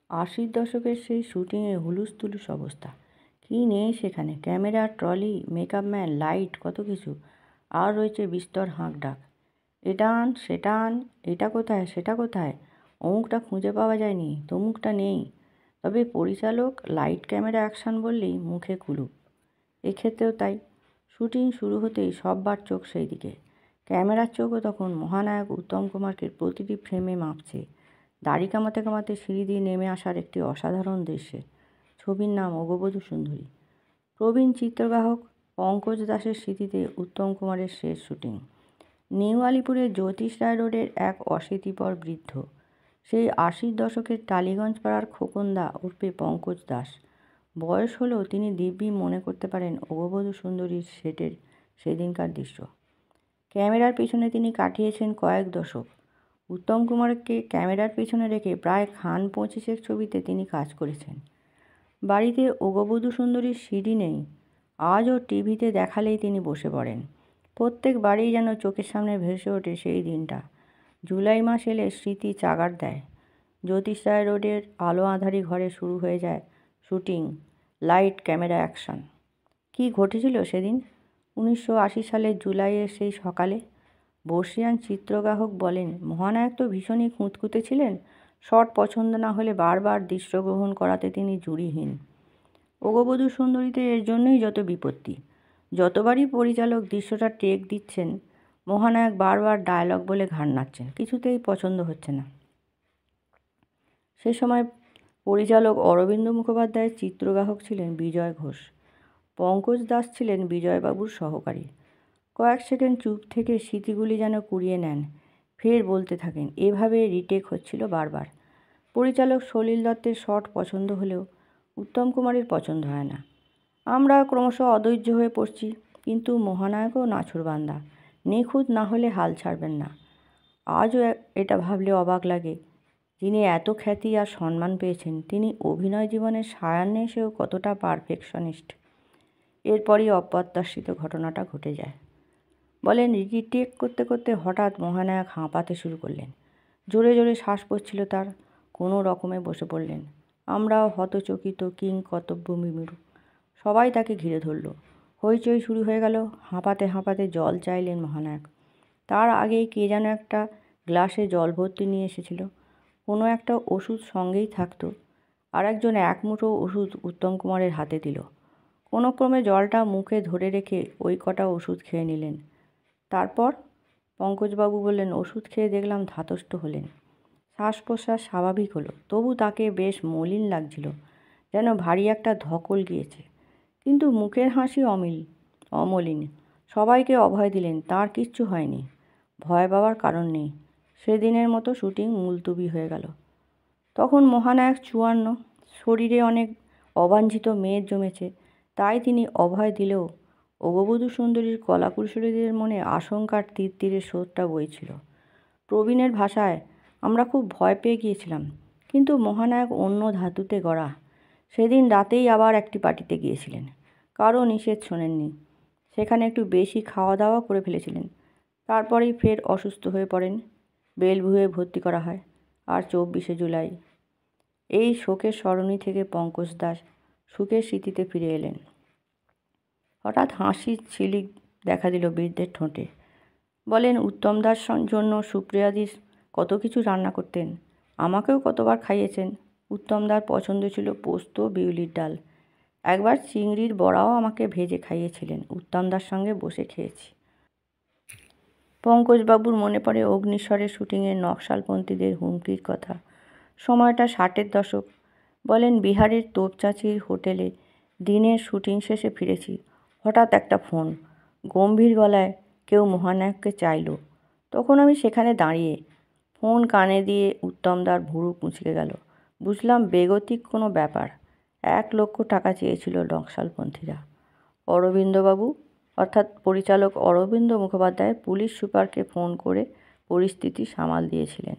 আশির দশকের সেই শুটিংয়ে হুলুস্থুলুস অবস্থা। কী নেই সেখানে, camera, trolley, makeup man, light, কত কিছু। আর রয়েছে বিস্তর হাঁকডাক, এটা আন সেটা আন, এটা কোথায় সেটা কোথায়, অমুকটা খুঁজে পাওয়া যায়নি, তমুকটা নেই। তবে পরিচালক লাইট ক্যামেরা অ্যাকশান বললেই মুখে কুলুপ। এক্ষেত্রেও তাই। শুটিং শুরু হতেই সববার চোখ সেই দিকে। ক্যামেরার চোখও তখন মহানায়ক উত্তম কুমারকে প্রতিটি ফ্রেমে মাপছে। দাড়ি কামাতে কামাতে সিঁড়ি দিয়ে নেমে আসার একটি অসাধারণ দৃশ্যে। ছবির নাম অগবধূ সুন্দরী। প্রবীণ চিত্রগ্রাহক পঙ্কজ দাসের স্মৃতিতে উত্তম কুমারের শেষ শুটিং। নিউ আলিপুরের জ্যোতিষ রায় রোডের এক অশীতিপর বৃদ্ধ, সেই 80-র দশকের টালিগঞ্জ পাড়ার খোকনদা উর্ফে পঙ্কজ দাস। বয়স হলেও তিনি দিব্যি মনে করতে পারেন অগবধূ সুন্দরীর সেটের সেদিনকার দৃশ্য। ক্যামেরার পেছনে তিনি কাটিয়েছেন কয়েক দশক। উত্তম কুমারকে ক্যামেরার পেছনে রেখে প্রায় খান 25 ছবিতে তিনি কাজ করেছেন। বাড়িতে অগবধূ সুন্দরীর সিডি নেই, আজও টিভিতে দেখালেই তিনি বসে পড়েন। প্রত্যেকবারেই যেন চোখের সামনে ভেসে ওঠে সেই দিনটা। জুলাই মাস এলে স্মৃতি চাগার দেয়। জ্যোতিষ রায় রোডের আলো আঁধারি ঘরে শুরু হয়ে যায় শুটিং, লাইট ক্যামেরা অ্যাকশন। কী ঘটেছিল সেদিন 1980 সালের জুলাইয়ের সেই সকালে? বর্ষিয়ান চিত্রগ্রাহক বলেন, মহানায়ক তো ভীষণই খুঁতখুঁতে ছিলেন। শট পছন্দ না হলে বারবার দৃশ্যগ্রহণ করাতে তিনি জুড়িহীন। অগবধূ সুন্দরীতে এর জন্যই যত বিপত্তি। যতবারই পরিচালক দৃশ্যটা টেক দিচ্ছেন, মহানায়ক বারবার ডায়লগ বলে ঘাড় নাড়ছেন, কিছুতেই পছন্দ হচ্ছে না। সে সময় পরিচালক অরবিন্দ মুখোপাধ্যায়ের চিত্রগ্রাহক ছিলেন বিজয় ঘোষ। পঙ্কজ দাস ছিলেন বিজয়বাবুর সহকারী। কয়েক সেকেন্ড চুপ থেকে স্মৃতিগুলি যেন কুড়িয়ে নেন, ফের বলতে থাকেন। এভাবে রিটেক হচ্ছিল বারবার। পরিচালক সলিল দত্তের শট পছন্দ হলেও উত্তম কুমারের পছন্দ হয় না। আমরা ক্রমশ অধৈর্য হয়ে পড়ছি, কিন্তু মহানায়কও নাছোড়বান্দা, নিখুঁত না হলে হাল ছাড়বেন না। আজও এটা ভাবলে অবাক লাগে, যিনি এত খ্যাতি আর সম্মান পেয়েছেন, তিনি অভিনয় জীবনের সায়ান্নে এসেও কতটা পারফেকশনিস্ট। এরপরই অপ্রত্যাশিত ঘটনাটা ঘটে যায়। বলেন, রিটেক করতে করতে হঠাৎ মহানায়ক হাঁপাতে শুরু করলেন। জোরে জোরে শ্বাস পড়ছিল তার। কোনো রকমে বসে পড়লেন। আমরাও হতচকিত কিং কর্তব্যবিমূঢ়। সবাই তাকে ঘিরে ধরল। হইচই শুরু হয়ে গেল। হাঁপাতে হাঁপাতে জল চাইলেন মহানায়ক। তার আগেই কে যেন একটা গ্লাসে জল ভর্তি নিয়ে এসেছিল। কোনো একটা ওষুধ সঙ্গেই থাকতো। আর একজন এক মুঠো ওষুধ উত্তম কুমারের হাতে দিল। কোনো ক্রমে জলটা মুখে ধরে রেখে ওই কটা ওষুধ খেয়ে নিলেন। তারপর পঙ্কজবাবু বললেন, ওষুধ খেয়ে দেখলাম ধাতস্থ হলেন। শ্বাস প্রশ্বাস স্বাভাবিক হলো, তবু তাকে বেশ মলিন লাগছিল, যেন ভারী একটা ধকল গিয়েছে। কিন্তু মুখের হাসি অমলিন। সবাইকে অভয় দিলেন, তার কিচ্ছু হয়নি, ভয় পাওয়ার কারণ নেই। সেদিনের মতো শুটিং মুলতুবি হয়ে গেল। তখন মহানায়ক 54, শরীরে অনেক অবাঞ্ছিত মেদ জমেছে, তাই তিনি অভয় দিলেও অগবধূ সুন্দরীর কলাকুশলীদের মনে আশঙ্কার তীর তীরে স্রোতটা বইছিল। প্রবীণের ভাষায়, আমরা খুব ভয় পেয়ে গিয়েছিলাম, কিন্তু মহানায়ক অন্য ধাতুতে গড়া। সেদিন রাতেই আবার একটি পার্টিতে গিয়েছিলেন, কারও নিষেধ শোনেননি। সেখানে একটু বেশি খাওয়া দাওয়া করে ফেলেছিলেন। তারপরেই ফের অসুস্থ হয়ে পড়েন। বেলভিউয়ে ভর্তি করা হয়। আর 24শে জুলাই এই শোকের সরণি থেকে পঙ্কজ দাস সুখের স্মৃতিতে ফিরে এলেন। হঠাৎ হাসির ঝিলিক দেখা দিল বৃদ্ধের ঠোঁটে। বলেন, উত্তম দাস জন্য সুপ্রিয়াদি কত কিছু রান্না করতেন, আমাকেও কতবার খাইয়েছেন। উত্তমদার পছন্দ ছিল পোস্ত, বিউলির ডাল। একবার চিংড়ির বড়াও আমাকে ভেজে খাইয়েছিলেন, উত্তমদার সঙ্গে বসে খেয়েছি। পঙ্কজবাবুর মনে পড়ে অগ্নিস্বরের শুটিংয়ের নকশালপন্থীদের হুমকির কথা। সময়টা 60-এর দশক। বলেন, বিহারের তোপচাচির হোটেলে দিনের শুটিং শেষে ফিরেছি। হঠাৎ একটা ফোন, গম্ভীর গলায় কেউ মহানায়ককে চাইল। তখন আমি সেখানে দাঁড়িয়ে। ফোন কানে দিয়ে উত্তমদার ভুরু কুঁচকে গেল। বুঝলাম বেগতিক কোনো ব্যাপার। 1 লক্ষ টাকা চেয়েছিল নকশালপন্থীরা। অরবিন্দবাবু, অর্থাৎ পরিচালক অরবিন্দ মুখোপাধ্যায়, পুলিশ সুপারকে ফোন করে পরিস্থিতি সামাল দিয়েছিলেন।